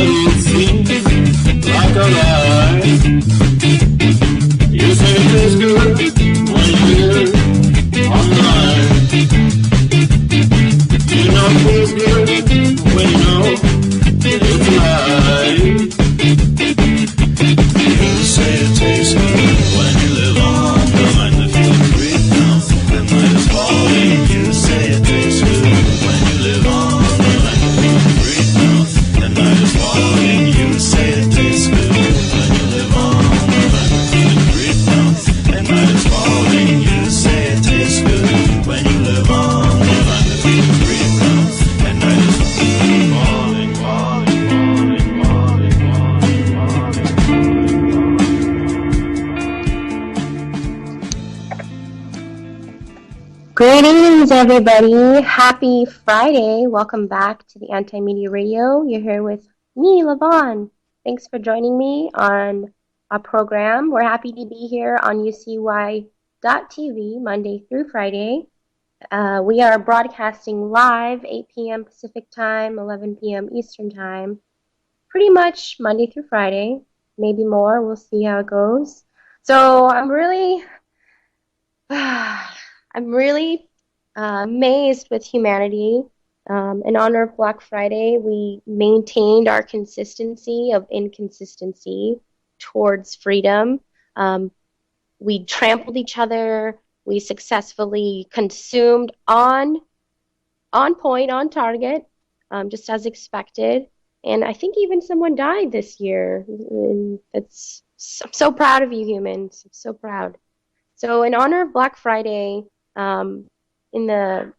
but it seems like a lie. You say it tastes good when you get it online. You know it feels good when you know it's a lie. You say it tastes good when you live on the line that feels free now. And night is falling. You say it tastes good when you live on the line that feels free now. And night is falling. You say it tastes good when you live on the line that feels free now. And night is falling. You say it tastes good when you live on the line that feels free now. And night is falling, falling, falling, falling, falling, falling. Greetings, everybody. Happy Friday. Welcome back to the Anti-Media Radio. You're here with me, Lavonne. Thanks for joining me on our program. We're happy to be here on UCY.TV Monday through Friday. We are broadcasting live 8 p.m. Pacific Time, 11 p.m. Eastern Time, pretty much Monday through Friday, maybe more. We'll see how it goes. So I'm really amazed with humanity. In honor of Black Friday, we maintained our consistency of inconsistency towards freedom. We trampled each other. We successfully consumed on point, on target, just as expected. And I think even someone died this year. And I'm so proud of you humans. I'm so proud. So in honor of Black Friday, in the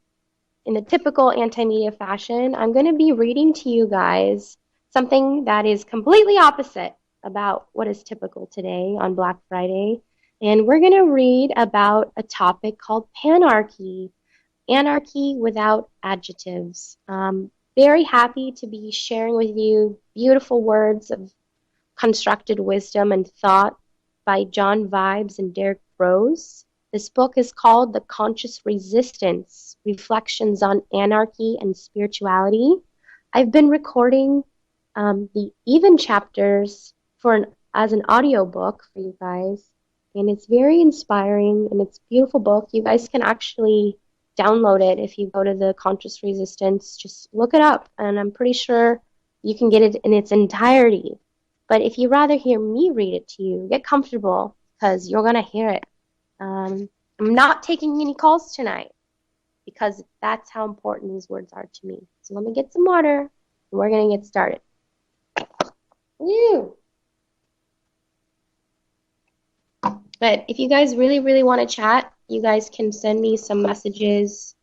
typical anti-media fashion, I'm going to be reading to you guys something that is completely opposite about what is typical today on Black Friday. And we're going to read about a topic called panarchy, anarchy without adjectives. Very happy to be sharing with you beautiful words of constructed wisdom and thought by John Vibes and Derek Rose. This book is called The Conscious Resistance, Reflections on Anarchy and Spirituality. I've been recording the even chapters as an audiobook for you guys, and it's very inspiring, and it's a beautiful book. You guys can actually download it if you go to The Conscious Resistance. Just look it up, and I'm pretty sure you can get it in its entirety. But if you'd rather hear me read it to you, get comfortable, because you're going to hear it. I'm not taking any calls tonight because that's how important these words are to me. So let me get some water, and we're going to get started. Woo! But if you guys really, really want to chat, you guys can send me some messages,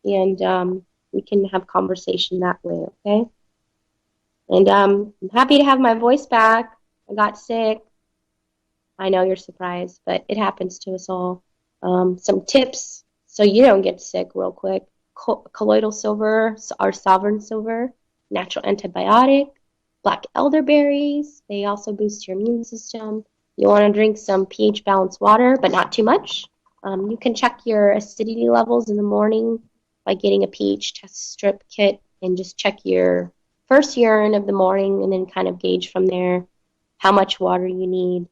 and we can have conversation that way, okay? And I'm happy to have my voice back. I got sick. I know you're surprised, but it happens to us all. Some tips so you don't get sick real quick. Colloidal silver, our sovereign silver, natural antibiotic, black elderberries. They also boost your immune system. You want to drink some pH-balanced water, but not too much. You can check your acidity levels in the morning by getting a pH test strip kit and just check your first urine of the morning and then kind of gauge from there how much water you need.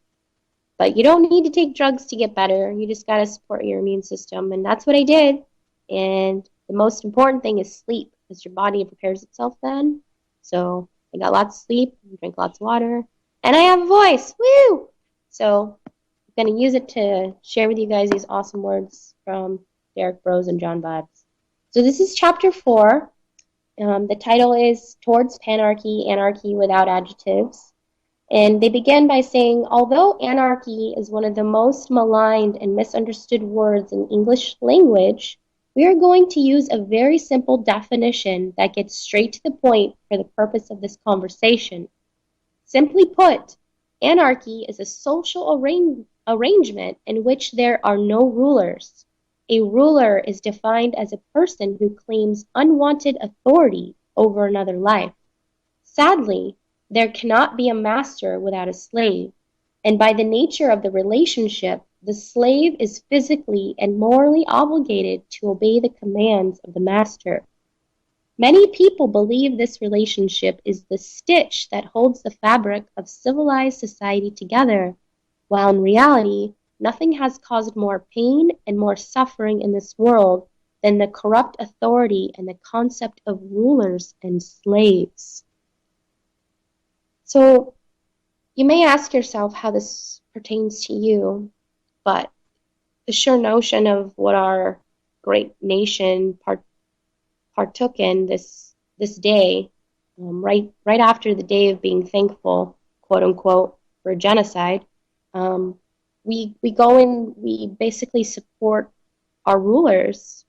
But you don't need to take drugs to get better. You just got to support your immune system. And that's what I did. And the most important thing is sleep, because your body prepares itself then. So I got lots of sleep, drank lots of water, and I have a voice. Woo! So I'm going to use it to share with you guys these awesome words from Derek Rose and John Vibes. So this is chapter 4. The title is Towards Panarchy, Anarchy Without Adjectives. And they begin by saying, although anarchy is one of the most maligned and misunderstood words in English language, we are going to use a very simple definition that gets straight to the point for the purpose of this conversation. Simply put, anarchy is a social arrangement in which there are no rulers. A ruler is defined as a person who claims unwanted authority over another life. Sadly, there cannot be a master without a slave, and by the nature of the relationship, the slave is physically and morally obligated to obey the commands of the master. Many people believe this relationship is the stitch that holds the fabric of civilized society together, while in reality, nothing has caused more pain and more suffering in this world than the corrupt authority and the concept of rulers and slaves. So, you may ask yourself how this pertains to you, but the sure notion of what our great nation partook in this day, right after the day of being thankful, quote unquote, for genocide, we go and we basically support our rulers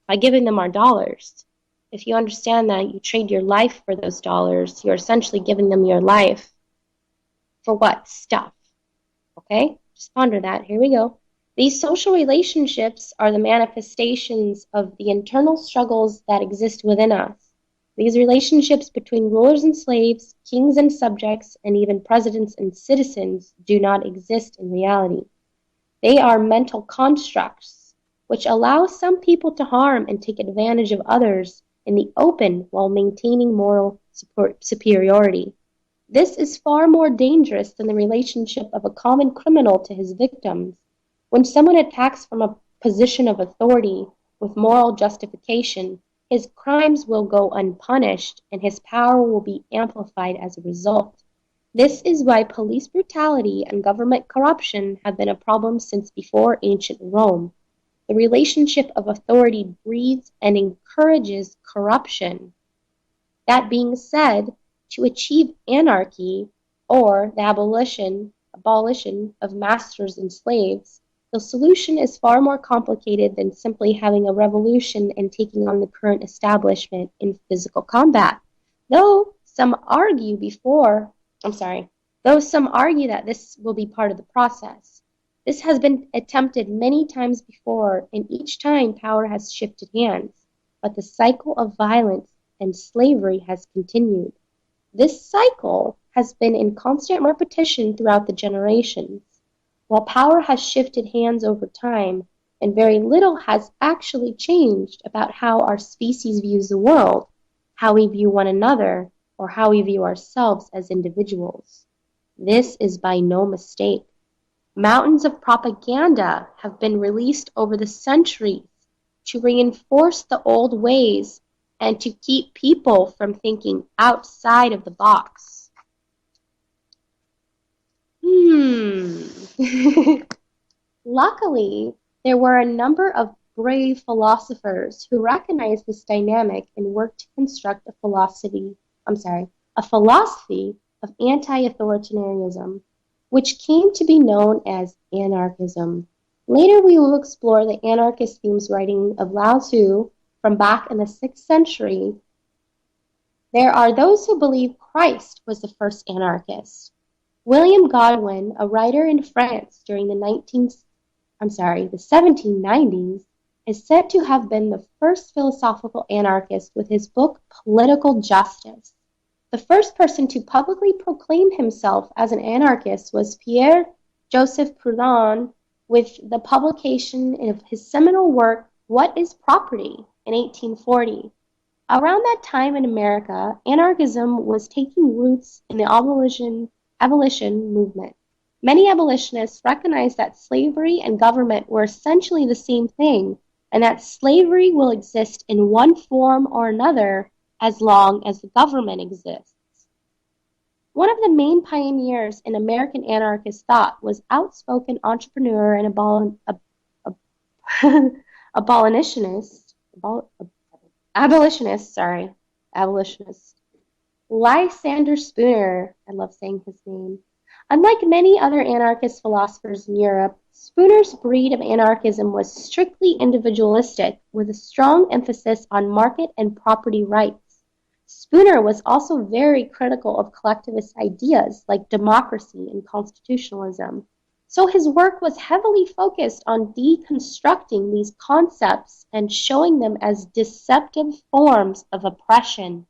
by giving them our dollars. If you understand that you trade your life for those dollars, you're essentially giving them your life for what? Stuff. Okay? Just ponder that. Here we go. These social relationships are the manifestations of the internal struggles that exist within us. These relationships between rulers and slaves, kings and subjects, and even presidents and citizens do not exist in reality. They are mental constructs which allow some people to harm and take advantage of others in the open while maintaining moral superiority. This is far more dangerous than the relationship of a common criminal to his victims. When someone attacks from a position of authority with moral justification, his crimes will go unpunished and his power will be amplified as a result. This is why police brutality and government corruption have been a problem since before ancient Rome. The relationship of authority breeds and encourages corruption. That being said, to achieve anarchy, or the abolition of masters and slaves, the solution is far more complicated than simply having a revolution and taking on the current establishment in physical combat. Though some argue that this will be part of the process. This has been attempted many times before, and each time power has shifted hands, but the cycle of violence and slavery has continued. This cycle has been in constant repetition throughout the generations. While power has shifted hands over time, and very little has actually changed about how our species views the world, how we view one another, or how we view ourselves as individuals. This is by no mistake. Mountains of propaganda have been released over the centuries to reinforce the old ways and to keep people from thinking outside of the box. Luckily, there were a number of brave philosophers who recognized this dynamic and worked to construct a philosophy of anti-authoritarianism, which came to be known as anarchism. Later we will explore the anarchist themes writing of Lao Tzu from back in the 6th century. There are those who believe Christ was the first anarchist. William Godwin, a writer in France during the 1790s, is said to have been the first philosophical anarchist with his book Political Justice. The first person to publicly proclaim himself as an anarchist was Pierre-Joseph Proudhon with the publication of his seminal work, What is Property, in 1840. Around that time in America, anarchism was taking roots in the abolition movement. Many abolitionists recognized that slavery and government were essentially the same thing, and that slavery will exist in one form or another as long as the government exists. One of the main pioneers in American anarchist thought was outspoken entrepreneur and abolitionist, Lysander Spooner. I love saying his name. Unlike many other anarchist philosophers in Europe, Spooner's breed of anarchism was strictly individualistic, with a strong emphasis on market and property rights. Spooner was also very critical of collectivist ideas like democracy and constitutionalism. So his work was heavily focused on deconstructing these concepts and showing them as deceptive forms of oppression.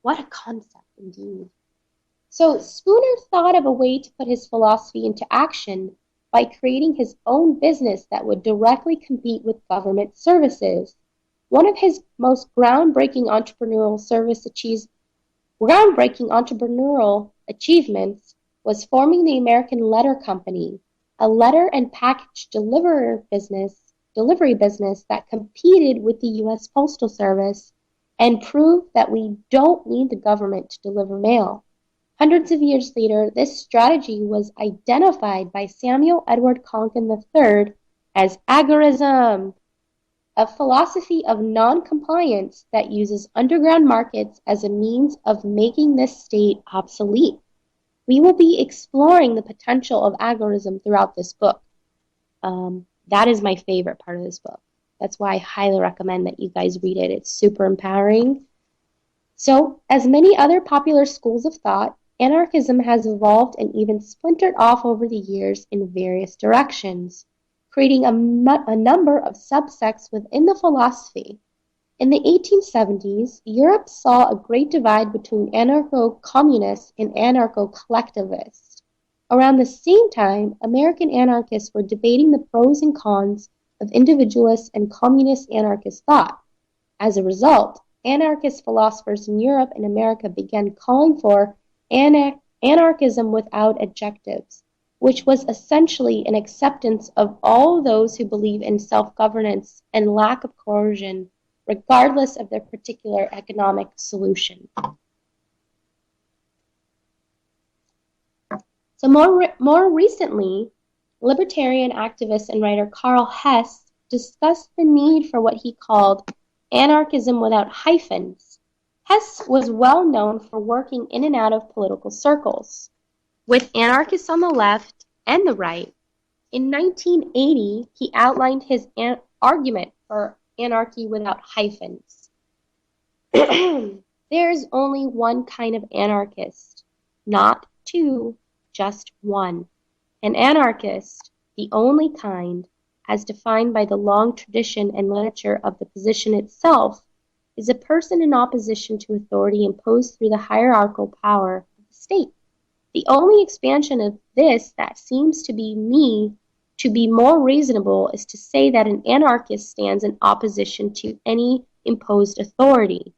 What a concept, indeed. So Spooner thought of a way to put his philosophy into action by creating his own business that would directly compete with government services. One of his most groundbreaking entrepreneurial achievements was forming the American Letter Company, a letter and package delivery business that competed with the U.S. Postal Service and proved that we don't need the government to deliver mail. Hundreds of years later, this strategy was identified by Samuel Edward Conklin III as agorism, a philosophy of non-compliance that uses underground markets as a means of making this state obsolete. We will be exploring the potential of agorism throughout this book. That is my favorite part of this book. That's why I highly recommend that you guys read it. It's super empowering. So, as many other popular schools of thought, anarchism has evolved and even splintered off over the years in various directions, creating a number of subsects within the philosophy. In the 1870s, Europe saw a great divide between anarcho-communists and anarcho-collectivists. Around the same time, American anarchists were debating the pros and cons of individualist and communist anarchist thought. As a result, anarchist philosophers in Europe and America began calling for anarchism without adjectives, which was essentially an acceptance of all those who believe in self-governance and lack of coercion, regardless of their particular economic solution. So more recently, libertarian activist and writer Karl Hess discussed the need for what he called anarchism without hyphens. Hess was well known for working in and out of political circles, with anarchists on the left and the right. In 1980, he outlined his argument for anarchy without hyphens. There is only one kind of anarchist, not two, just one. An anarchist, the only kind, as defined by the long tradition and literature of the position itself, is a person in opposition to authority imposed through the hierarchical power of the state. The only expansion of this that seems to be more reasonable is to say that an anarchist stands in opposition to any imposed authority.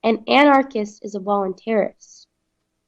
An anarchist is a voluntarist.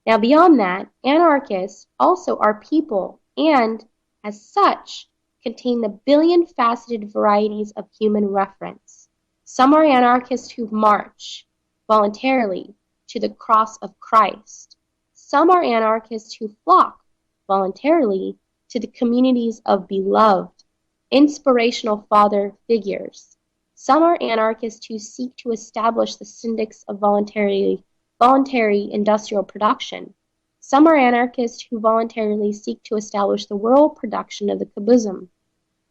Now, beyond that, anarchists also are people and, as such, contain the billion-faceted varieties of human reference. Some are anarchists who march voluntarily to the cross of Christ. Some are anarchists who flock voluntarily to the communities of beloved, inspirational father figures. Some are anarchists who seek to establish the syndics of voluntary industrial production. Some are anarchists who voluntarily seek to establish the world production of the kaboom.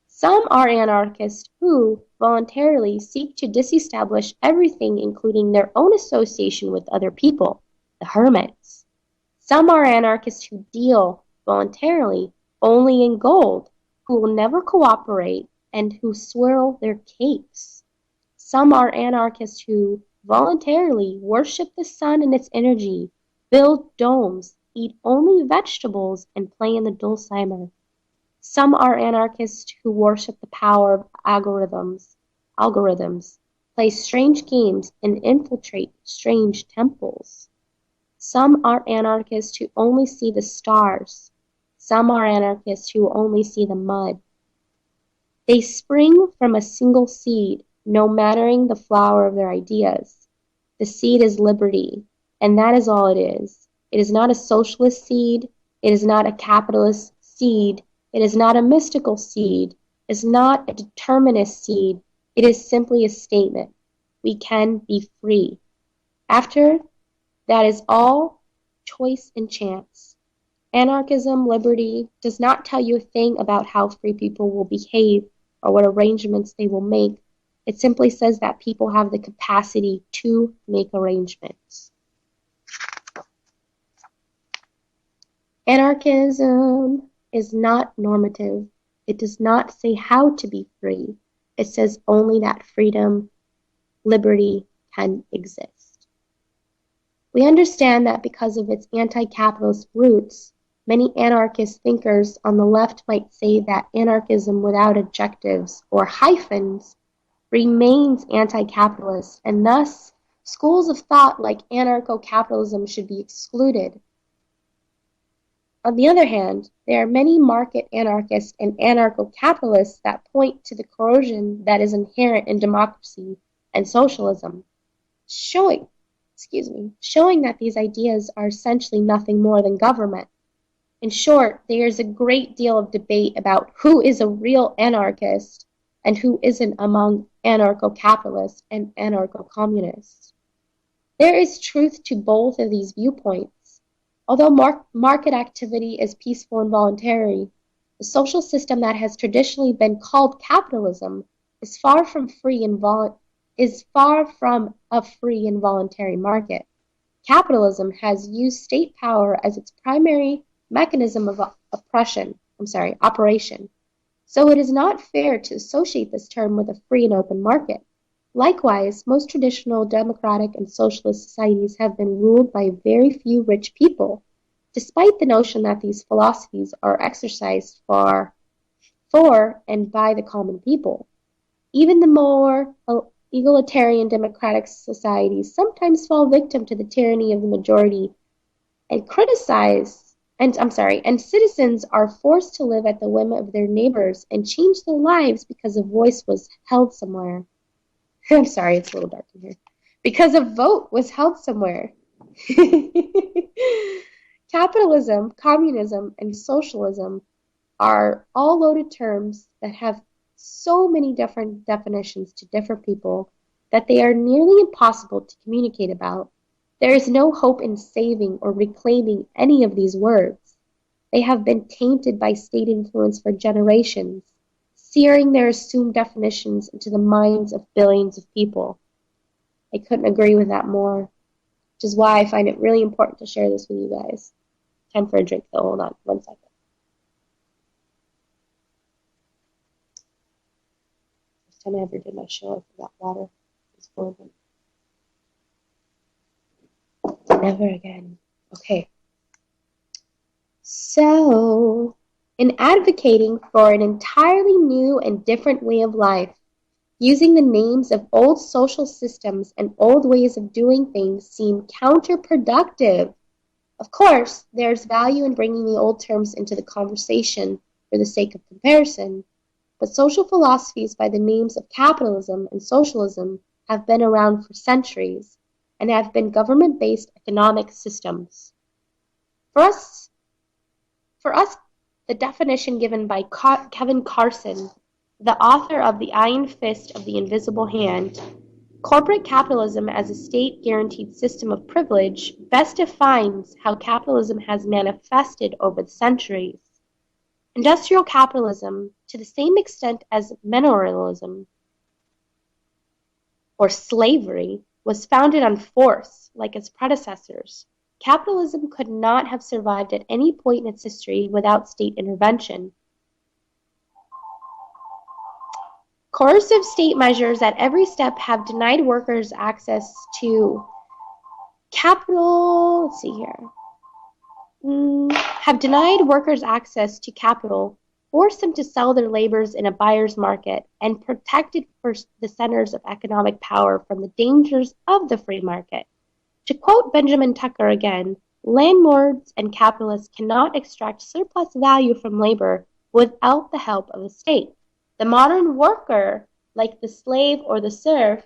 Some are anarchists who voluntarily seek to disestablish everything, including their own association with other people, the hermits. Some are anarchists who deal voluntarily only in gold, who will never cooperate and who swirl their capes. Some are anarchists who voluntarily worship the sun and its energy, build domes, eat only vegetables, and play in the dulcimer. Some are anarchists who worship the power of algorithms, play strange games, and infiltrate strange temples. Some are anarchists who only see the stars. Some are anarchists who only see the mud. They spring from a single seed, no mattering the flower of their ideas. The seed is liberty, and that is all it is. It is not a socialist seed. It is not a capitalist seed. It is not a mystical seed. It is not a determinist seed. It is simply a statement. We can be free. After that is all choice and chance. Anarchism, liberty, does not tell you a thing about how free people will behave or what arrangements they will make. It simply says that people have the capacity to make arrangements. Anarchism is not normative. It does not say how to be free. It says only that freedom, liberty, can exist. We understand that because of its anti-capitalist roots, many anarchist thinkers on the left might say that anarchism without adjectives or hyphens remains anti-capitalist, and thus schools of thought like anarcho-capitalism should be excluded. On the other hand, there are many market anarchists and anarcho-capitalists that point to the corrosion that is inherent in democracy and socialism, showing showing that these ideas are essentially nothing more than government. In short, there is a great deal of debate about who is a real anarchist and who isn't among anarcho-capitalists and anarcho-communists. There is truth to both of these viewpoints. Although market activity is peaceful and voluntary, the social system that has traditionally been called capitalism is far from a free and voluntary market. Capitalism has used state power as its primary mechanism of operation. So it is not fair to associate this term with a free and open market. Likewise, most traditional democratic and socialist societies have been ruled by very few rich people, despite the notion that these philosophies are exercised for and by the common people. Even the more egalitarian democratic societies sometimes fall victim to the tyranny of the majority and and citizens are forced to live at the whim of their neighbors and change their lives because a voice was held somewhere. I'm sorry, it's a little dark in here. Because a vote was held somewhere. Capitalism, communism, and socialism are all loaded terms that have so many different definitions to different people that they are nearly impossible to communicate about. There is no hope in saving or reclaiming any of these words. They have been tainted by state influence for generations, searing their assumed definitions into the minds of billions of people. I couldn't agree with that more, which is why I find it really important to share this with you guys. Time for a drink, though. Hold on 1 second. First time I ever did my show, I forgot water. It was horrible. Never again. Okay. So, in advocating for an entirely new and different way of life, using the names of old social systems and old ways of doing things seem counterproductive. Of course, there's value in bringing the old terms into the conversation for the sake of comparison, but social philosophies by the names of capitalism and socialism have been around for centuries and have been government-based economic systems. For us, the definition given by Kevin Carson, the author of The Iron Fist of the Invisible Hand, corporate capitalism as a state-guaranteed system of privilege, best defines how capitalism has manifested over the centuries. Industrial capitalism, to the same extent as manorialism or slavery, was founded on force, like its predecessors. Capitalism could not have survived at any point in its history without state intervention. Coercive state measures at every step have denied workers access to capital. Let's see here. Have denied workers access to capital, forced them to sell their labors in a buyer's market, and protected the centers of economic power from the dangers of the free market. To quote Benjamin Tucker again, landlords and capitalists cannot extract surplus value from labor without the help of the state. The modern worker, like the slave or the serf,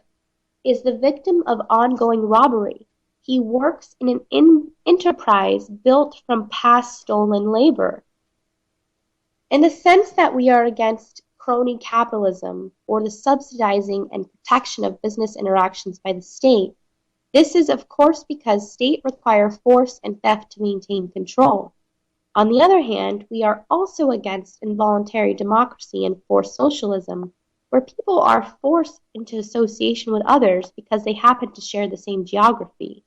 is the victim of ongoing robbery. He works in an enterprise built from past stolen labor. In the sense that we are against crony capitalism or the subsidizing and protection of business interactions by the state, this is of course because states require force and theft to maintain control. On the other hand, we are also against involuntary democracy and forced socialism, where people are forced into association with others because they happen to share the same geography.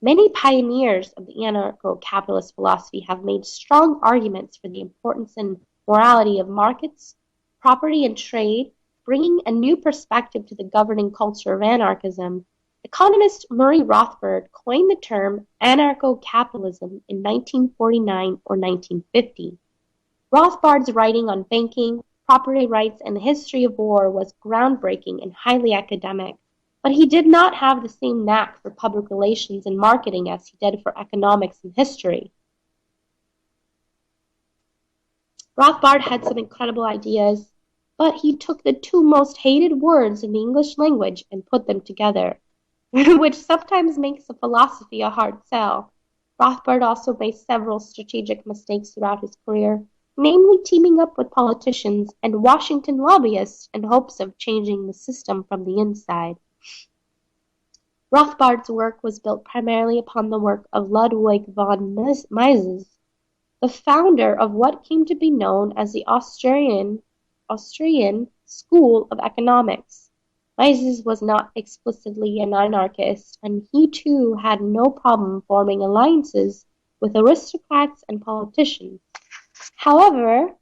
Many pioneers of the anarcho-capitalist philosophy have made strong arguments for the importance and morality of markets, property, and trade, bringing a new perspective to the governing culture of anarchism. Economist Murray Rothbard coined the term anarcho-capitalism in 1949 or 1950. Rothbard's writing on banking, property rights and the history of war was groundbreaking and highly academic, but he did not have the same knack for public relations and marketing as he did for economics and history. Rothbard had some incredible ideas, but he took the two most hated words in the English language and put them together, which sometimes makes a philosophy a hard sell. Rothbard also made several strategic mistakes throughout his career, namely teaming up with politicians and Washington lobbyists in hopes of changing the system from the inside. Rothbard's work was built primarily upon the work of Ludwig von Mises, the founder of what came to be known as the Austrian School of Economics. Mises was not explicitly an anarchist, and he too had no problem forming alliances with aristocrats and politicians. However,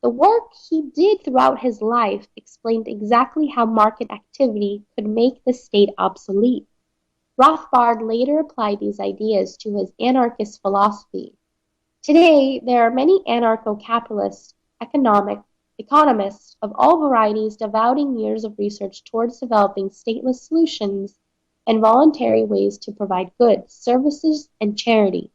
the work he did throughout his life explained exactly how market activity could make the state obsolete. Rothbard later applied these ideas to his anarchist philosophy. Today, there are many anarcho-capitalist economists of all varieties devoting years of research towards developing stateless solutions and voluntary ways to provide goods, services, and charity.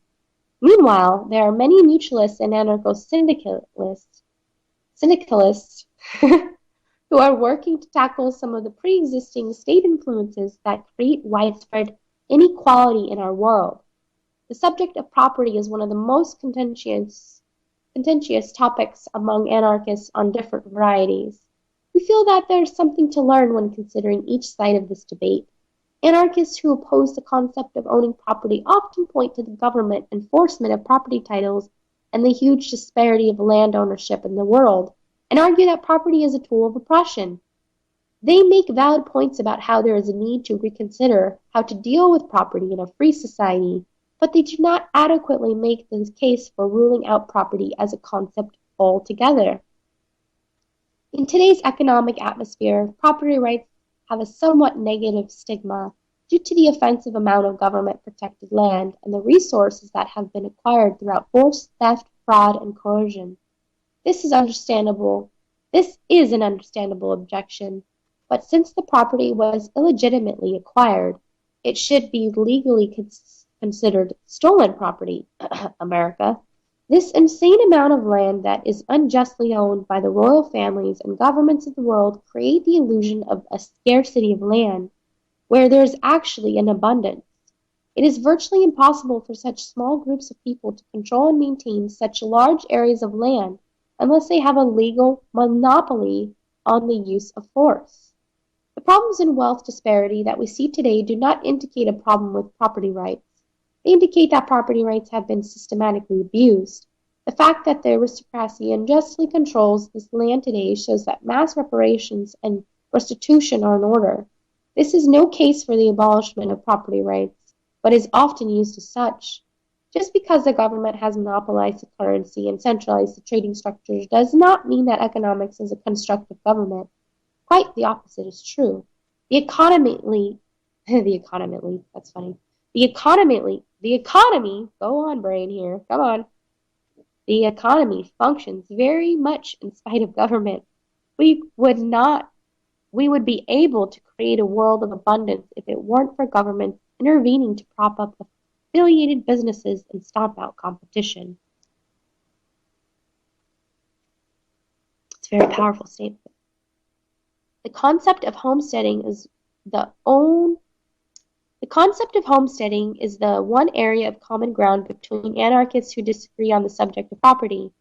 Meanwhile, there are many mutualists and anarcho-syndicalists who are working to tackle some of the pre-existing state influences that create widespread inequality in our world. The subject of property is one of the most contentious topics among anarchists on different varieties. We feel that there is something to learn when considering each side of this debate. Anarchists who oppose the concept of owning property often point to the government enforcement of property titles and the huge disparity of land ownership in the world, and argue that property is a tool of oppression. They make valid points about how there is a need to reconsider how to deal with property in a free society, but they do not adequately make the case for ruling out property as a concept altogether. In today's economic atmosphere, property rights have a somewhat negative stigma due to the offensive amount of government-protected land and the resources that have been acquired throughout force, theft, fraud, and coercion. This is understandable. This is an understandable objection, but since the property was illegitimately acquired, it should be legally considered stolen property, America. This insane amount of land that is unjustly owned by the royal families and governments of the world create the illusion of a scarcity of land, where there is actually an abundance. It is virtually impossible for such small groups of people to control and maintain such large areas of land unless they have a legal monopoly on the use of force. The problems in wealth disparity that we see today do not indicate a problem with property rights. They indicate that property rights have been systematically abused. The fact that the aristocracy unjustly controls this land today shows that mass reparations and restitution are in order. This is no case for the abolishment of property rights, but is often used as such. Just because the government has monopolized the currency and centralized the trading structures does not mean that economics is a constructive government. Quite the opposite is true. The economy, that's funny. The economy, go on brain here, come on. The economy functions very much in spite of government. We would be able to create a world of abundance if it weren't for governments intervening to prop up affiliated businesses and stomp out competition. It's a very powerful statement. The concept of homesteading is the one area of common ground between anarchists who disagree on the subject of property.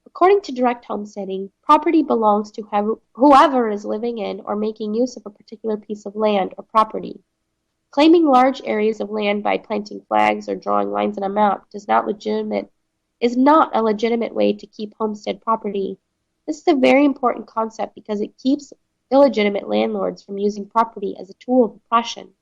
According to direct homesteading, property belongs to whoever is living in or making use of a particular piece of land or property. Claiming large areas of land by planting flags or drawing lines on a map is not a legitimate way to keep homestead property. This is a very important concept because it keeps illegitimate landlords from using property as a tool of oppression.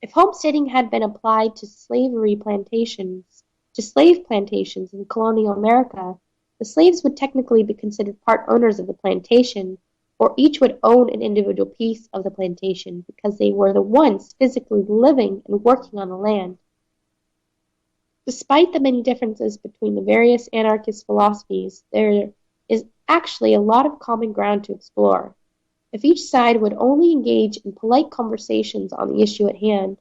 If homesteading had been applied to slave plantations in colonial America, the slaves would technically be considered part owners of the plantation, or each would own an individual piece of the plantation because they were the ones physically living and working on the land. Despite the many differences between the various anarchist philosophies, there is actually a lot of common ground to explore. If each side would only engage in polite conversations on the issue at hand.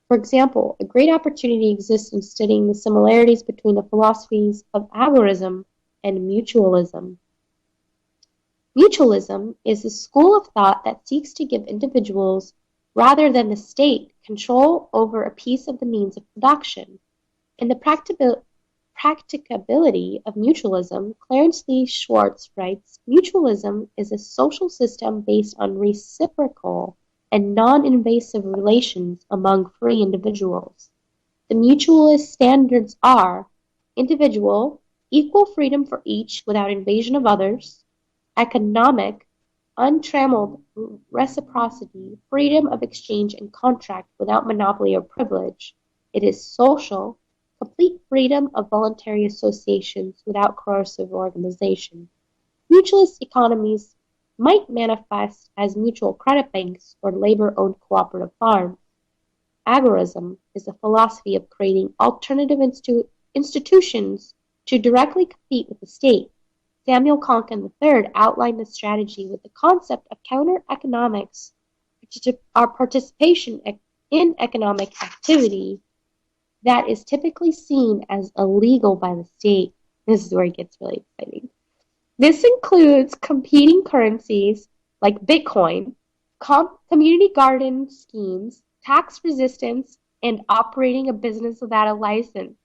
For example, a great opportunity exists in studying the similarities between the philosophies of agorism and mutualism. Mutualism is a school of thought that seeks to give individuals, rather than the state, control over a piece of the means of production. In the practicability of mutualism, Clarence Lee Schwartz writes, mutualism is a social system based on reciprocal and non-invasive relations among free individuals. The mutualist standards are individual, equal freedom for each without invasion of others; economic, untrammeled reciprocity, freedom of exchange and contract without monopoly or privilege. It is social, complete freedom of voluntary associations without coercive organization. Mutualist economies might manifest as mutual credit banks or labor-owned cooperative farms. Agorism is a philosophy of creating alternative institutions to directly compete with the state. Samuel Konkin III outlined the strategy with the concept of counter-economics, our participation in economic activity that is typically seen as illegal by the state. This is where it gets really exciting. This includes competing currencies like Bitcoin, community garden schemes, tax resistance, and operating a business without a license.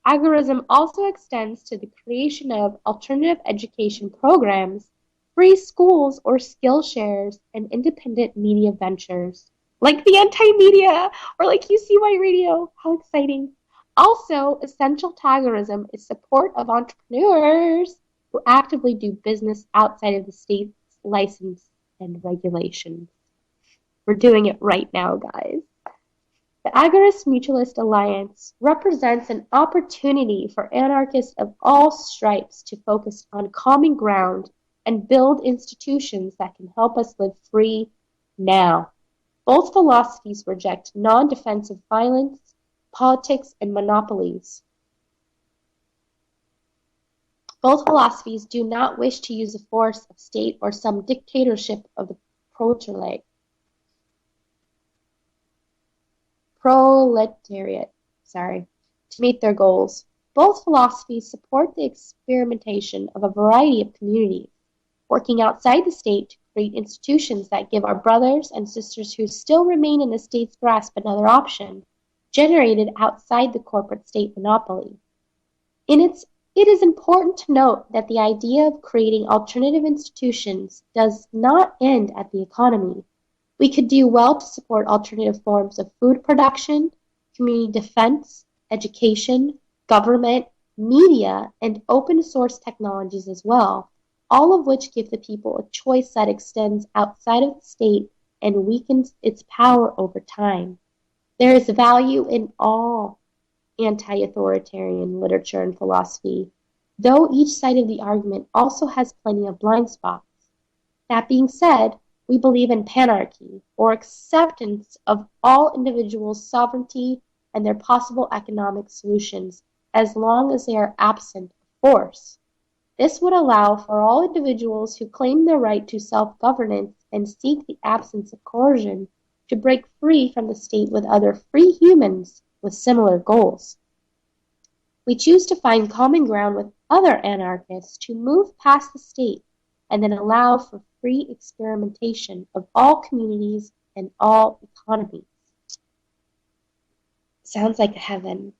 Agorism also extends to the creation of alternative education programs, free schools or skill shares, and independent media ventures, like the anti-media or like UCY Radio. How exciting! Also, essential to agorism is support of entrepreneurs who actively do business outside of the state's license and regulations. We're doing it right now, guys. The Agorist Mutualist Alliance represents an opportunity for anarchists of all stripes to focus on common ground and build institutions that can help us live free now. Both philosophies reject non-defensive violence, politics, and monopolies. Both philosophies do not wish to use the force of state or some dictatorship of the proletariat, to meet their goals. Both philosophies support the experimentation of a variety of communities, working outside the state to create institutions that give our brothers and sisters who still remain in the state's grasp another option, generated outside the corporate state monopoly. It is important to note that the idea of creating alternative institutions does not end at the economy. We could do well to support alternative forms of food production, community defense, education, government, media, and open source technologies as well, all of which give the people a choice that extends outside of the state and weakens its power over time. There is value in all anti-authoritarian literature and philosophy, though each side of the argument also has plenty of blind spots. That being said, we believe in panarchy, or acceptance of all individuals' sovereignty and their possible economic solutions, as long as they are absent of force. This would allow for all individuals who claim their right to self-governance and seek the absence of coercion to break free from the state with other free humans with similar goals. We choose to find common ground with other anarchists to move past the state and then allow for free experimentation of all communities and all economies. Sounds like heaven.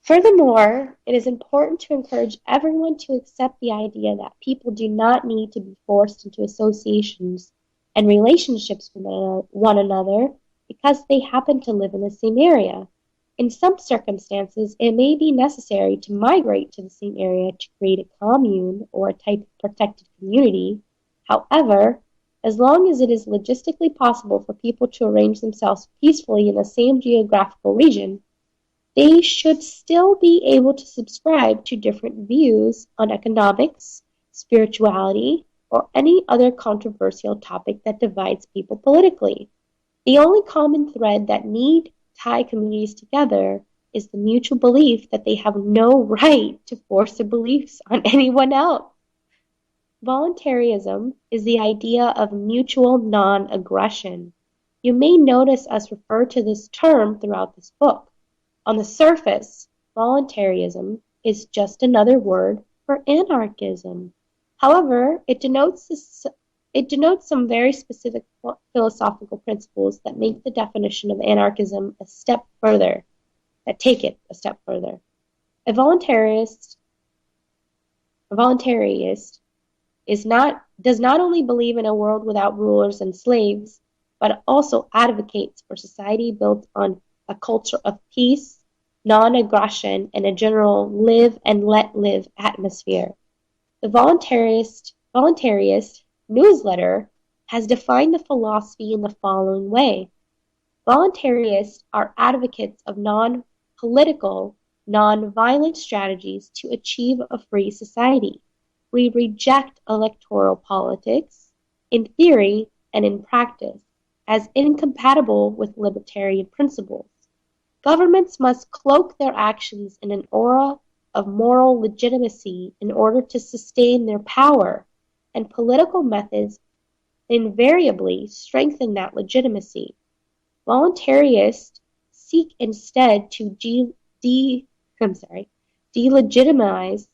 Furthermore, it is important to encourage everyone to accept the idea that people do not need to be forced into associations and relationships with one another because they happen to live in the same area. In some circumstances, it may be necessary to migrate to the same area to create a commune or a type of protected community. However, as long as it is logistically possible for people to arrange themselves peacefully in the same geographical region, they should still be able to subscribe to different views on economics, spirituality, or any other controversial topic that divides people politically. The only common thread that need tie communities together is the mutual belief that they have no right to force their beliefs on anyone else. Voluntarism is the idea of mutual non-aggression. You may notice us refer to this term throughout this book. On the surface, voluntarism is just another word for anarchism. However, it denotes some very specific philosophical principles that make the definition of anarchism a step further, that take it a step further. A voluntarist does not only believe in a world without rulers and slaves, but also advocates for society built on a culture of peace, non-aggression, and a general live and let live atmosphere. The voluntarist newsletter has defined the philosophy in the following way. Voluntarists are advocates of non-political, non-violent strategies to achieve a free society. We reject electoral politics, in theory and in practice, as incompatible with libertarian principles. Governments must cloak their actions in an aura of moral legitimacy in order to sustain their power, and political methods invariably strengthen that legitimacy. Voluntarists seek instead to delegitimize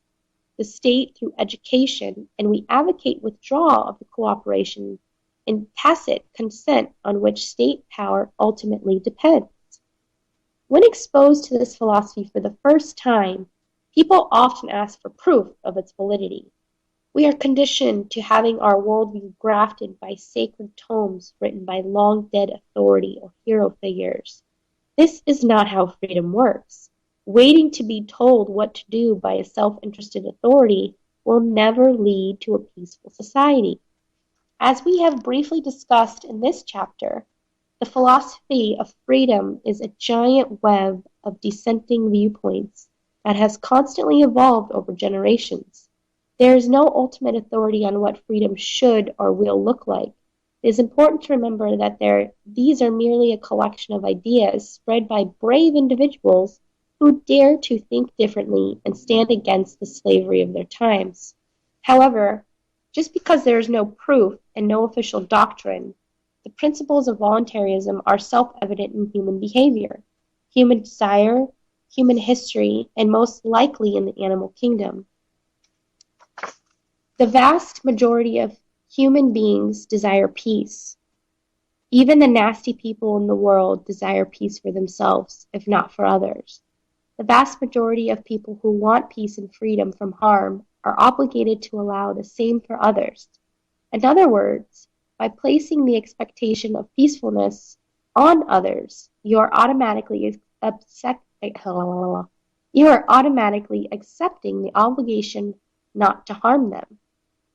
the state through education, and we advocate withdrawal of the cooperation and tacit consent on which state power ultimately depends. When exposed to this philosophy for the first time, people often ask for proof of its validity. We are conditioned to having our worldview grafted by sacred tomes written by long-dead authority or hero figures. This is not how freedom works. Waiting to be told what to do by a self-interested authority will never lead to a peaceful society. As we have briefly discussed in this chapter, the philosophy of freedom is a giant web of dissenting viewpoints that has constantly evolved over generations. There is no ultimate authority on what freedom should or will look like. It is important to remember that these are merely a collection of ideas spread by brave individuals who dare to think differently and stand against the slavery of their times. However, just because there is no proof and no official doctrine, the principles of voluntarism are self-evident in human behavior, human desire, human history, and most likely in the animal kingdom. The vast majority of human beings desire peace. Even the nasty people in the world desire peace for themselves, if not for others. The vast majority of people who want peace and freedom from harm are obligated to allow the same for others. In other words, by placing the expectation of peacefulness on others, you are automatically accepting the obligation not to harm them.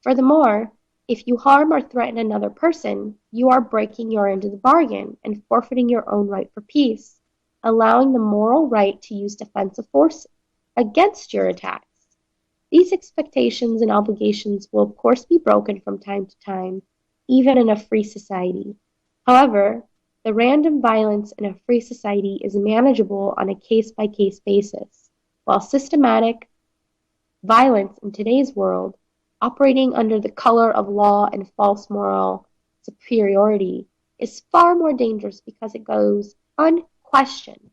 Furthermore, if you harm or threaten another person, you are breaking your end of the bargain and forfeiting your own right for peace, allowing the moral right to use defensive force against your attacks. These expectations and obligations will of course be broken from time to time, even in a free society. However, the random violence in a free society is manageable on a case-by-case basis, while systematic violence in today's world, operating under the color of law and false moral superiority, is far more dangerous because it goes unquestioned.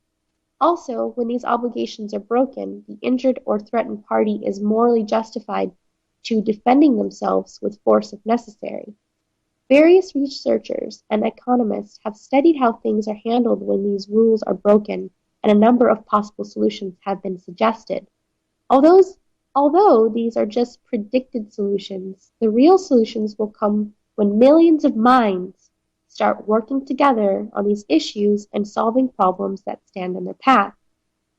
Also, when these obligations are broken, the injured or threatened party is morally justified to defending themselves with force if necessary. Various researchers and economists have studied how things are handled when these rules are broken, and a number of possible solutions have been suggested. Although these are just predicted solutions, the real solutions will come when millions of minds start working together on these issues and solving problems that stand in their path.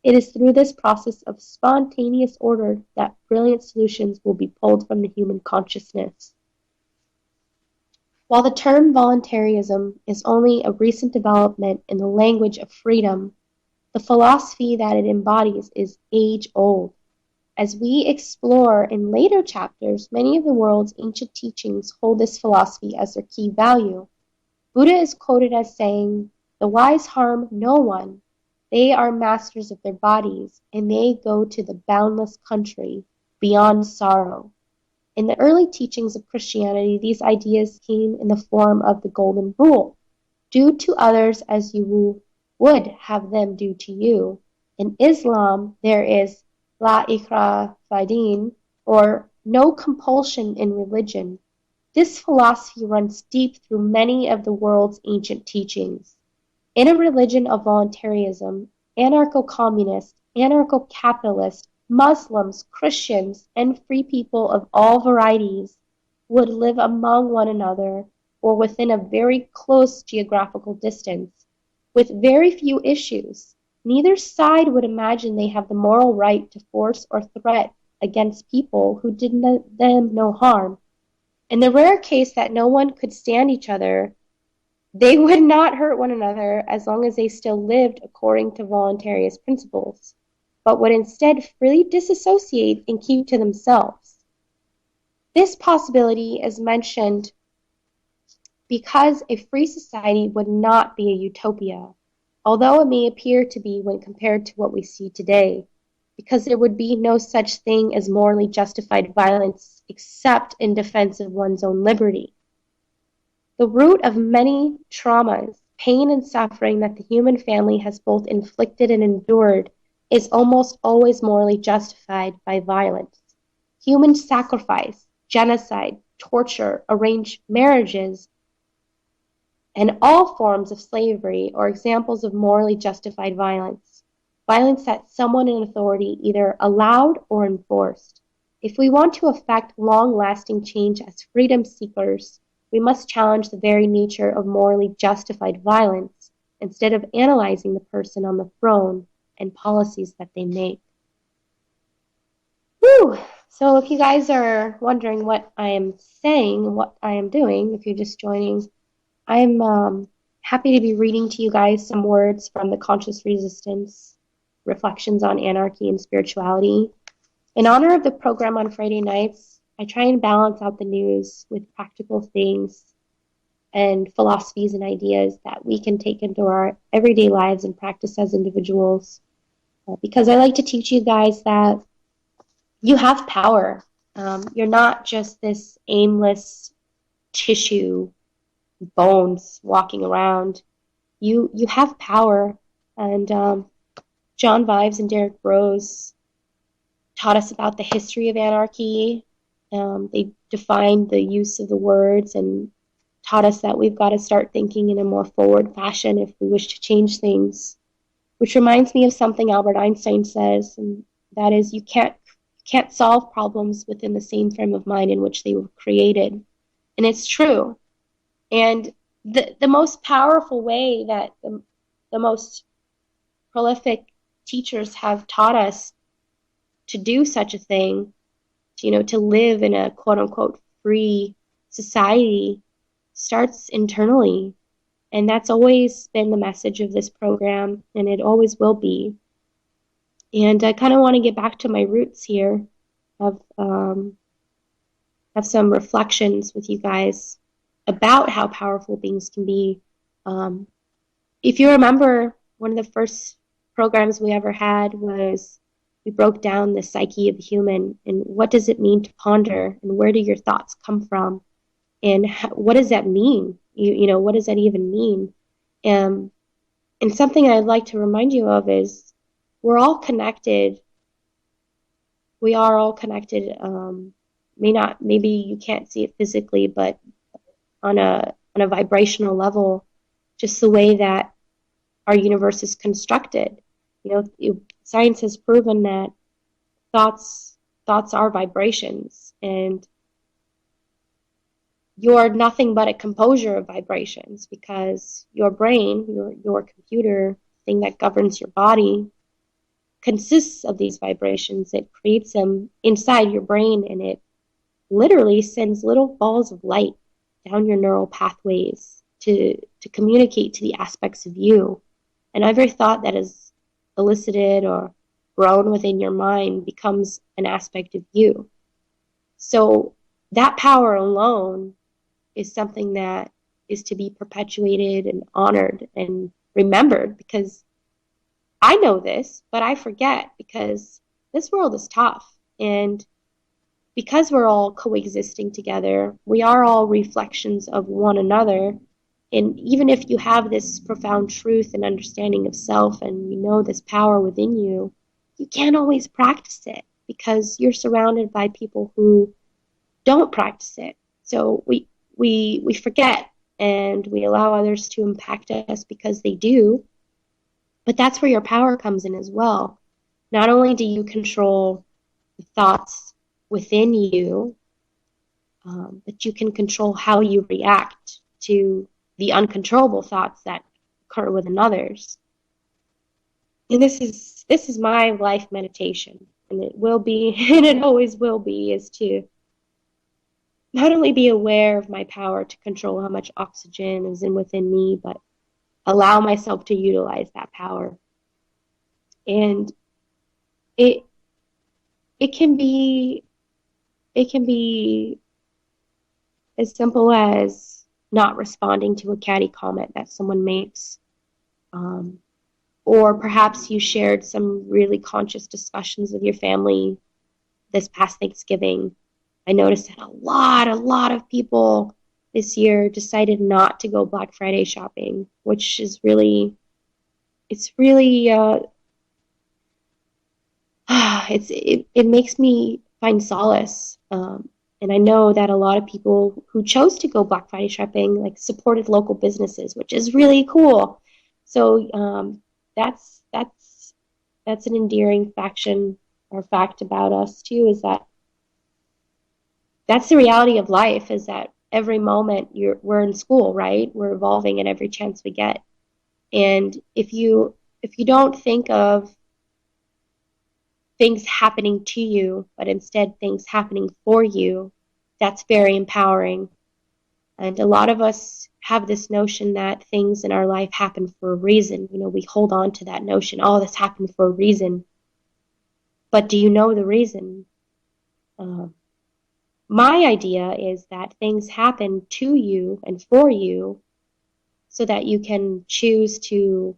It is through this process of spontaneous order that brilliant solutions will be pulled from the human consciousness. While the term voluntarism is only a recent development in the language of freedom, the philosophy that it embodies is age-old. As we explore in later chapters, many of the world's ancient teachings hold this philosophy as their key value. Buddha is quoted as saying, "The wise harm no one. They are masters of their bodies, and they go to the boundless country beyond sorrow." In the early teachings of Christianity, these ideas came in the form of the Golden Rule. Do to others as you would have them do to you. In Islam, there is La ikrah fi din, or no compulsion in religion. This philosophy runs deep through many of the world's ancient teachings. In a religion of voluntarism, anarcho-communist, anarcho-capitalist, Muslims, Christians, and free people of all varieties would live among one another or within a very close geographical distance, with very few issues. Neither side would imagine they have the moral right to force or threat against people who did them no harm. In the rare case that no one could stand each other, they would not hurt one another as long as they still lived according to voluntarist principles, but would instead freely disassociate and keep to themselves. This possibility is mentioned because a free society would not be a utopia, although it may appear to be when compared to what we see today, because there would be no such thing as morally justified violence except in defense of one's own liberty. The root of many traumas, pain and suffering that the human family has both inflicted and endured is almost always morally justified by violence. Human sacrifice, genocide, torture, arranged marriages, and all forms of slavery are examples of morally justified violence. Violence that someone in authority either allowed or enforced. If we want to effect long-lasting change as freedom seekers, we must challenge the very nature of morally justified violence instead of analyzing the person on the throne and policies that they make. Whew! So if you guys are wondering what I am saying, what I am doing, if you're just joining, I'm happy to be reading to you guys some words from the Conscious Resistance, Reflections on Anarchy and Spirituality. In honor of the program on Friday nights, I try and balance out the news with practical things and philosophies and ideas that we can take into our everyday lives and practice as individuals. Because I like to teach you guys that you have power. You're not just this aimless tissue, bones walking around. You have power. And John Vives and Derek Rose taught us about the history of anarchy. They defined the use of the words and taught us that we've got to start thinking in a more forward fashion if we wish to change things, which reminds me of something Albert Einstein says, and that is you can't solve problems within the same frame of mind in which they were created. And it's true. And the most powerful way that the most prolific teachers have taught us to do such a thing, to live in a quote-unquote free society, starts internally. And that's always been the message of this program, and it always will be. And I kind of want to get back to my roots here, have some reflections with you guys about how powerful beings can be. If you remember, one of the first programs we ever had was we broke down the psyche of the human and what does it mean to ponder and where do your thoughts come from and what does that mean? What does that even mean? And something I'd like to remind you of is we're all connected. We are all connected. Maybe you can't see it physically, but on a vibrational level, just the way that our universe is constructed. Science has proven that thoughts are vibrations, and you're nothing but a composure of vibrations because your brain, your computer thing that governs your body, consists of these vibrations. It creates them inside your brain, and it literally sends little balls of light down your neural pathways to communicate to the aspects of you. And every thought that is elicited or grown within your mind becomes an aspect of you. So that power alone is something that is to be perpetuated and honored and remembered, because I know this, but I forget because this world is tough. And because we're all coexisting together, we are all reflections of one another. And even if you have this profound truth and understanding of self and you know this power within you, you can't always practice it because you're surrounded by people who don't practice it. So we forget and we allow others to impact us because they do. But that's where your power comes in as well. Not only do you control the thoughts within you, but you can control how you react to the uncontrollable thoughts that occur within others. And this is my life meditation, and it will be, and it always will be, is to not only be aware of my power to control how much oxygen is in within me, but allow myself to utilize that power. And it it can be it can be as simple as not responding to a catty comment that someone makes. Um, or perhaps you shared some really conscious discussions with your family this past Thanksgiving. I noticed that a lot of people this year decided not to go Black Friday shopping, which is really, it's really, it makes me find solace. And I know that a lot of people who chose to go Black Friday shopping like supported local businesses, which is really cool. So that's an endearing faction or fact about us too, is that that's the reality of life, is that every moment we're in school, right? We're evolving at every chance we get. And if you don't think of things happening to you, but instead things happening for you, that's very empowering. And a lot of us have this notion that things in our life happen for a reason. You know, we hold on to that notion, oh, this happened for a reason. But do you know the reason? My idea is that things happen to you and for you so that you can choose to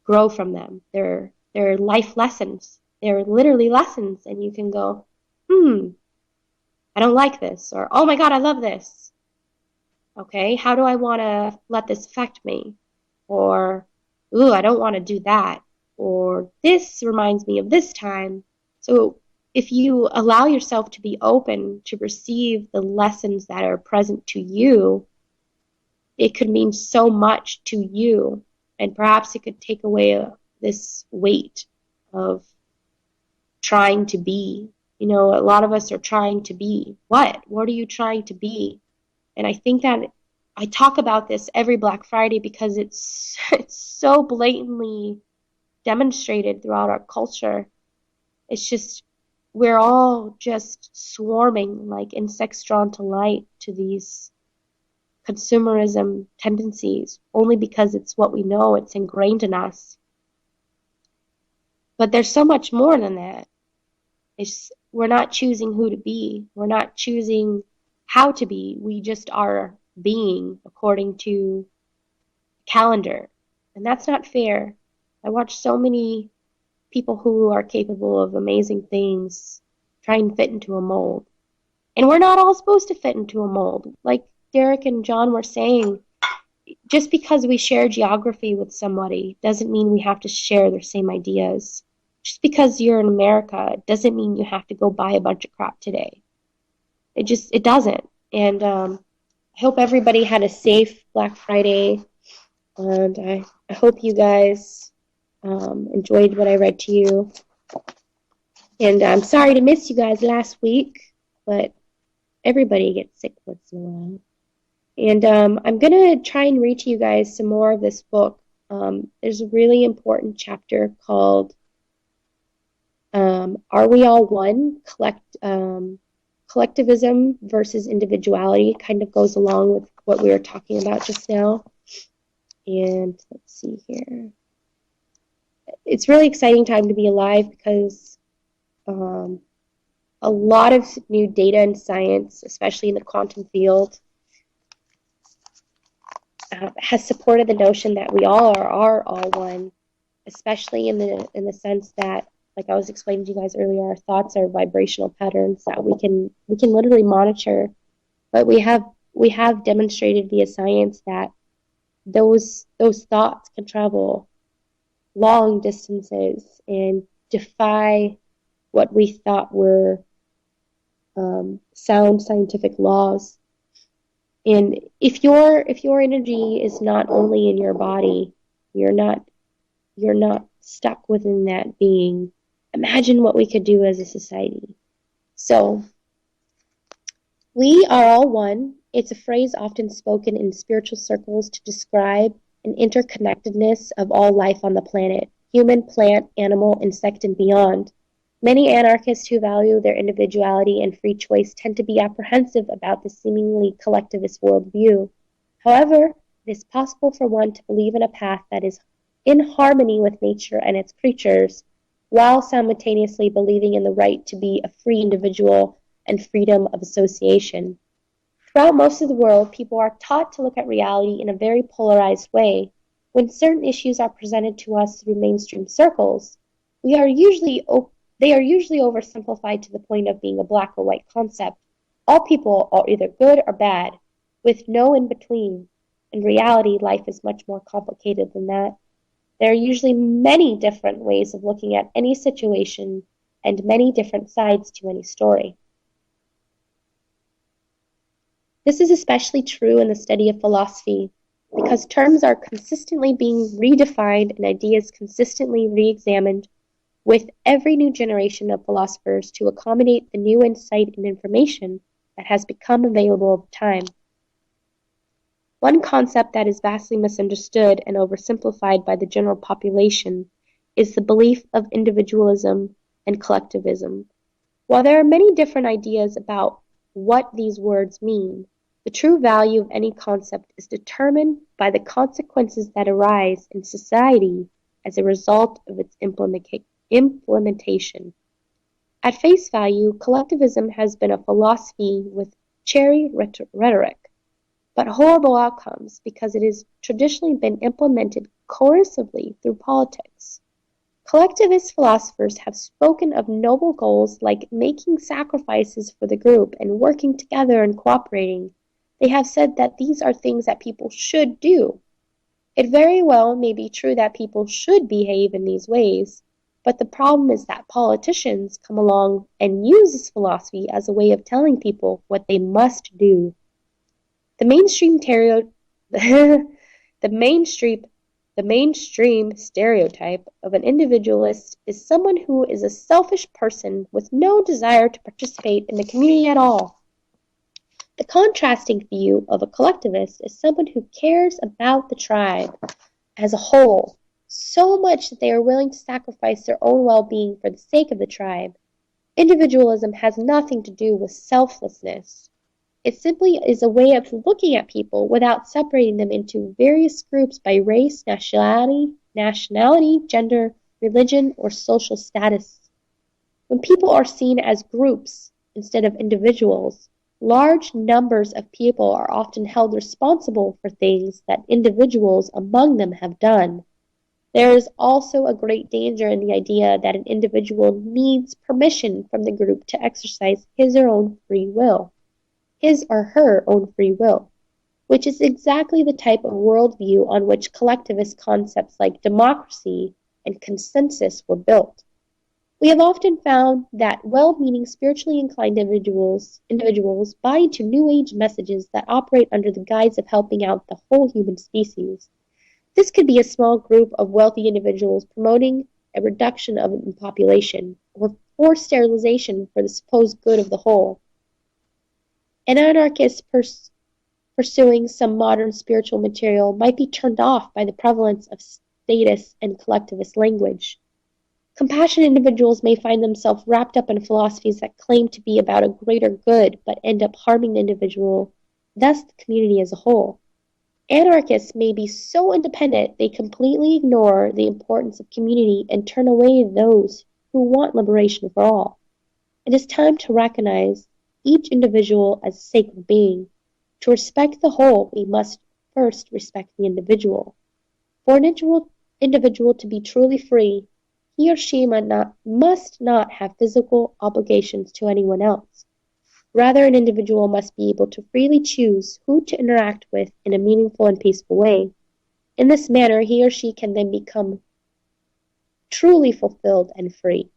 grow from them. They're life lessons. They're literally lessons, and you can go, I don't like this, or oh my God, I love this. Okay, how do I want to let this affect me? Or, ooh, I don't want to do that. Or this reminds me of this time. So if you allow yourself to be open to receive the lessons that are present to you, it could mean so much to you. And perhaps it could take away this weight of trying to be. You know, a lot of us are trying to be. What? What are you trying to be? And I think that I talk about this every Black Friday because it's so blatantly demonstrated throughout our culture. It's just we're all just swarming like insects drawn to light to these consumerism tendencies only because it's what we know, it's ingrained in us. But there's so much more than that. We're not choosing who to be. We're not choosing how to be. We just are being according to calendar. And that's not fair. I watch so many people who are capable of amazing things try and fit into a mold. And we're not all supposed to fit into a mold. Like Derek and John were saying, just because we share geography with somebody doesn't mean we have to share their same ideas. Just because you're in America doesn't mean you have to go buy a bunch of crap today. It doesn't. And I hope everybody had a safe Black Friday. And I hope you guys enjoyed what I read to you. And I'm sorry to miss you guys last week, but everybody gets sick once in a while. And I'm going to try and read to you guys some more of this book. There's a really important chapter called Are We All One? Collectivism versus individuality. Kind of goes along with what we were talking about just now. And let's see here. It's really exciting time to be alive because a lot of new data and science, especially in the quantum field, has supported the notion that we all are all one, especially in the sense that like I was explaining to you guys earlier, our thoughts are vibrational patterns that we can literally monitor. But we have demonstrated via science that those thoughts can travel long distances and defy what we thought were sound scientific laws. And if your energy is not only in your body, you're not you're not stuck within that being. Imagine what we could do as a society. So, we are all one. It's a phrase often spoken in spiritual circles to describe an interconnectedness of all life on the planet, human, plant, animal, insect, and beyond. Many anarchists who value their individuality and free choice tend to be apprehensive about the seemingly collectivist worldview. However, it is possible for one to believe in a path that is in harmony with nature and its creatures, while simultaneously believing in the right to be a free individual and freedom of association. Throughout most of the world, people are taught to look at reality in a very polarized way. When certain issues are presented to us through mainstream circles, we are usually they are usually oversimplified to the point of being a black or white concept. All people are either good or bad, with no in between. In reality, life is much more complicated than that. There are usually many different ways of looking at any situation and many different sides to any story. This is especially true in the study of philosophy, because terms are consistently being redefined and ideas consistently re-examined with every new generation of philosophers to accommodate the new insight and information that has become available over time. One concept that is vastly misunderstood and oversimplified by the general population is the belief of individualism and collectivism. While there are many different ideas about what these words mean, the true value of any concept is determined by the consequences that arise in society as a result of its implementation. At face value, collectivism has been a philosophy with cherry rhetoric, but horrible outcomes because it has traditionally been implemented coercively through politics. Collectivist philosophers have spoken of noble goals like making sacrifices for the group and working together and cooperating. They have said that these are things that people should do. It very well may be true that people should behave in these ways, but the problem is that politicians come along and use this philosophy as a way of telling people what they must do. The mainstream the mainstream stereotype of an individualist is someone who is a selfish person with no desire to participate in the community at all. The contrasting view of a collectivist is someone who cares about the tribe as a whole so much that they are willing to sacrifice their own well-being for the sake of the tribe. Individualism has nothing to do with selflessness. It simply is a way of looking at people without separating them into various groups by race, nationality, gender, religion, or social status. When people are seen as groups instead of individuals, large numbers of people are often held responsible for things that individuals among them have done. There is also a great danger in the idea that an individual needs permission from the group to exercise his or her own free will, which is exactly the type of worldview on which collectivist concepts like democracy and consensus were built. We have often found that well-meaning, spiritually inclined individuals buy into New Age messages that operate under the guise of helping out the whole human species. This could be a small group of wealthy individuals promoting a reduction of the population, or forced sterilization for the supposed good of the whole. An anarchist pursuing some modern spiritual material might be turned off by the prevalence of status and collectivist language. Compassionate individuals may find themselves wrapped up in philosophies that claim to be about a greater good but end up harming the individual, thus the community as a whole. Anarchists may be so independent they completely ignore the importance of community and turn away those who want liberation for all. It is time to recognize each individual as a sacred being. To respect the whole, we must first respect the individual. For an individual to be truly free, he or she must not have physical obligations to anyone else. Rather, an individual must be able to freely choose who to interact with in a meaningful and peaceful way. In this manner, he or she can then become truly fulfilled and free.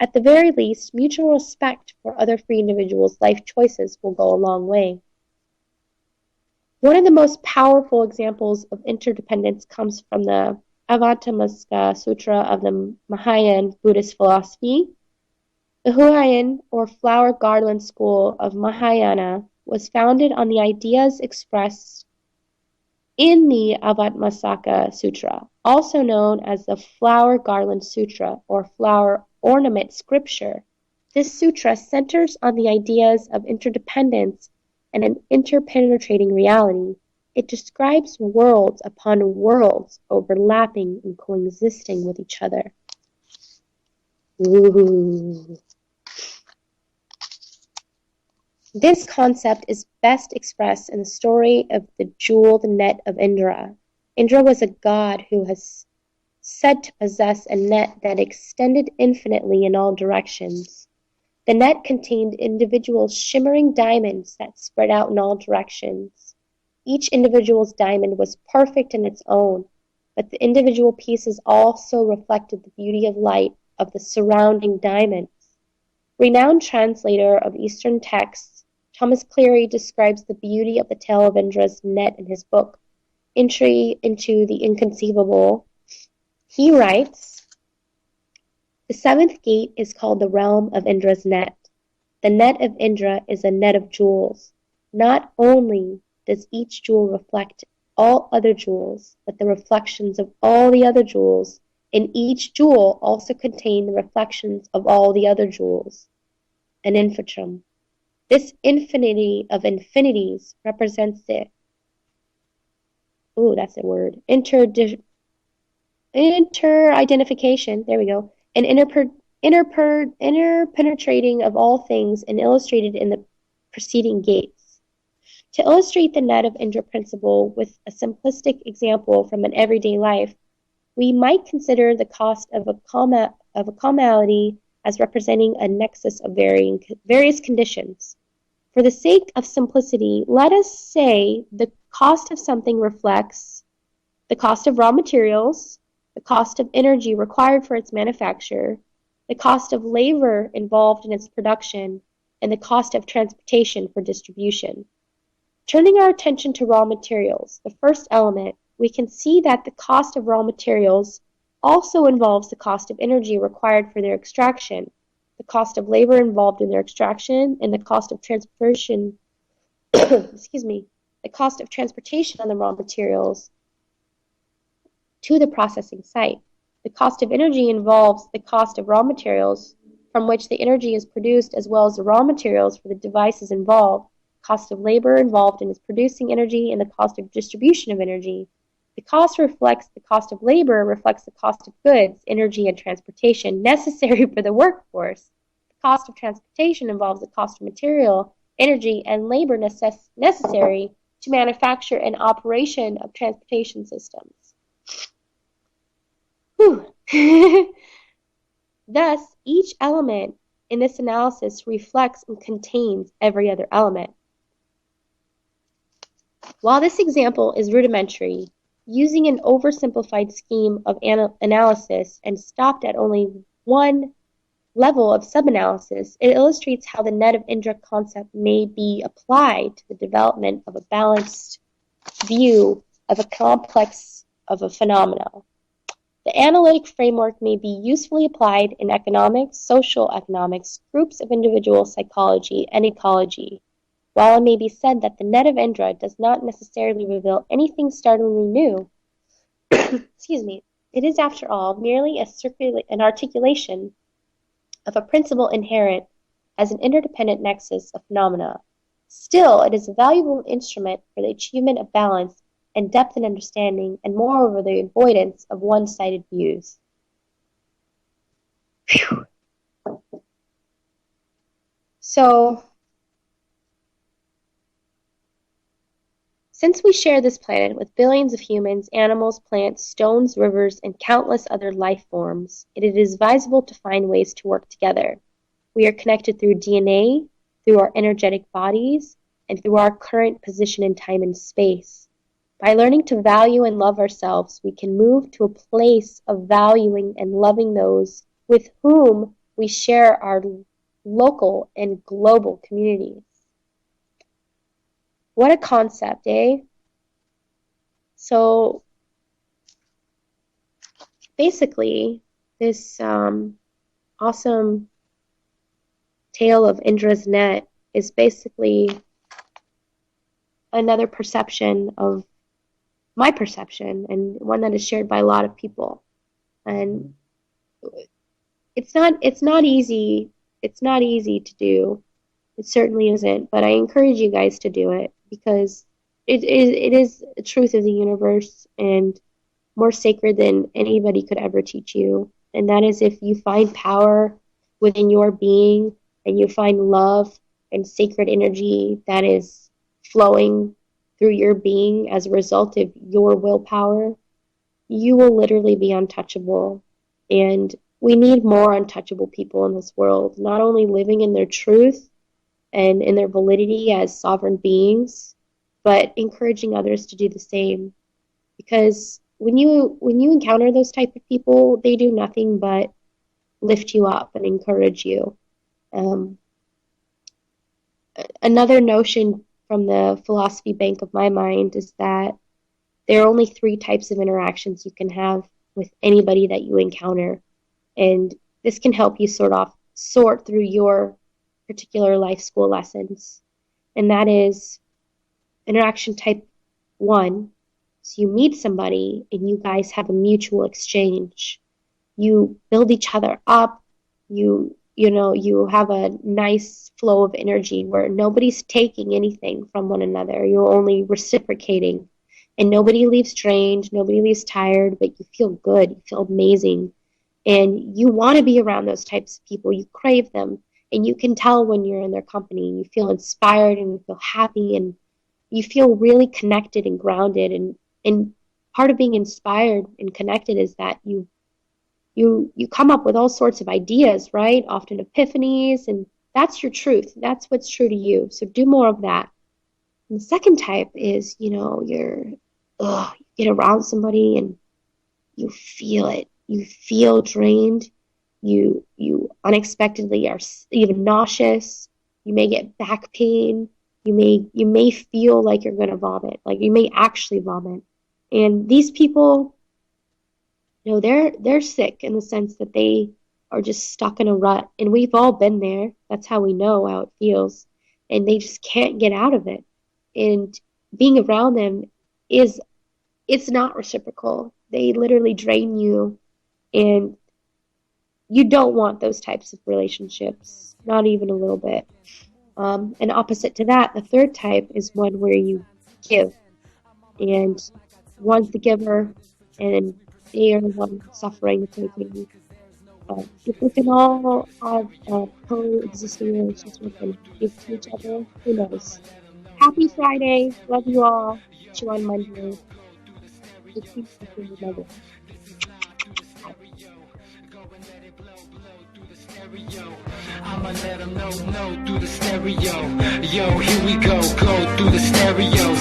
At the very least, mutual respect for other free individuals' life choices will go a long way. One of the most powerful examples of interdependence comes from the Avatamsaka Sutra of the Mahayana Buddhist philosophy. The Huayan, or flower garland school of Mahayana, was founded on the ideas expressed in the Avatamsaka Sutra, also known as the Flower Garland Sutra or Flower Ornament Scripture. This sutra centers on the ideas of interdependence and an interpenetrating reality. It describes worlds upon worlds overlapping and coexisting with each other. Ooh. This concept is best expressed in the story of the jeweled net of Indra. Indra was a god who was said to possess a net that extended infinitely in all directions. The net contained individual shimmering diamonds that spread out in all directions. Each individual's diamond was perfect in its own, but the individual pieces also reflected the beauty of light of the surrounding diamonds. Renowned translator of Eastern texts, Thomas Cleary describes the beauty of the tale of Indra's net in his book, Entry into the Inconceivable. He writes, "The seventh gate is called the realm of Indra's net. The net of Indra is a net of jewels. Not only does each jewel reflect all other jewels, but the reflections of all the other jewels in each jewel also contain the reflections of all the other jewels, an infinitum. This infinity of infinities represents the interidentification, there we go, and interpenetrating of all things and illustrated in the preceding gates. To illustrate the net of Indra principle with a simplistic example from an everyday life, we might consider the cost of a causality as representing a nexus of various conditions. For the sake of simplicity, let us say the cost of something reflects the cost of raw materials, the cost of energy required for its manufacture, the cost of labor involved in its production, and the cost of transportation for distribution. Turning our attention to raw materials, the first element, we can see that the cost of raw materials also involves the cost of energy required for their extraction, the cost of labor involved in their extraction, and the cost of transportation, the cost of transportation on the raw materials to the processing site. The cost of energy involves the cost of raw materials from which the energy is produced, as well as the raw materials for the devices involved, cost of labor involved in its producing energy, and the cost of distribution of energy. The cost of labor reflects the cost of goods, energy, and transportation necessary for the workforce. The cost of transportation involves the cost of material, energy, and labor necessary to manufacture and operation of transportation systems. Thus, each element in this analysis reflects and contains every other element. While this example is rudimentary, using an oversimplified scheme of analysis and stopped at only one level of sub-analysis, it illustrates how the net of Indra concept may be applied to the development of a balanced view of a complex of a phenomena. The analytic framework may be usefully applied in economics, social economics, groups of individual psychology, and ecology. While it may be said that the net of Indra does not necessarily reveal anything startlingly new, it is, after all, merely an articulation of a principle inherent as an interdependent nexus of phenomena. Still, it is a valuable instrument for the achievement of balance and depth in understanding, and moreover the avoidance of one-sided views. Whew. So Since we share this planet with billions of humans, animals, plants, stones, rivers, and countless other life forms, it is advisable to find ways to work together. We are connected through DNA, through our energetic bodies, and through our current position in time and space. By learning to value and love ourselves, we can move to a place of valuing and loving those with whom we share our local and global communities. What a concept, eh? So basically, this awesome tale of Indra's net is basically another perception of my perception, and one that is shared by a lot of people. And it's not easy. It's not easy to do. It certainly isn't. But I encourage you guys to do it because it is the truth of the universe and more sacred than anybody could ever teach you. And that is if you find power within your being and you find love and sacred energy that is flowing through your being as a result of your willpower, you will literally be untouchable. And we need more untouchable people in this world, not only living in their truth and in their validity as sovereign beings, but encouraging others to do the same. Because when you encounter those type of people, they do nothing but lift you up and encourage you. Another notion from the philosophy bank of my mind is that there are only 3 types of interactions you can have with anybody that you encounter. And this can help you sort through your particular life school lessons. And that is interaction type 1. So you meet somebody and you guys have a mutual exchange. You build each other up. You have a nice flow of energy where nobody's taking anything from one another. You're only reciprocating. And nobody leaves drained, nobody leaves tired, but you feel good, you feel amazing. And you want to be around those types of people. You crave them. And you can tell when you're in their company. You feel inspired and you feel happy and you feel really connected and grounded. And part of being inspired and connected is that you come up with all sorts of ideas, right? Often epiphanies, and that's your truth. That's what's true to you. So do more of that. And the second type is, you get around somebody and you feel it. You feel drained. You unexpectedly are even nauseous. You may get back pain. You may feel like you're going to vomit. Like you may actually vomit. And these people, they're sick in the sense that they are just stuck in a rut. And we've all been there. That's how we know how it feels. And they just can't get out of it. And being around them it's not reciprocal. They literally drain you, and you don't want those types of relationships, not even a little bit. And opposite to that, the third type is one where you give, and one's the giver, and they are the one suffering the taking. If we can all have coexisting relationships and give to each other, who knows? Happy Friday. Love you all. See you on Monday. I'ma let them know through the stereo. Yo, here we go through the stereo.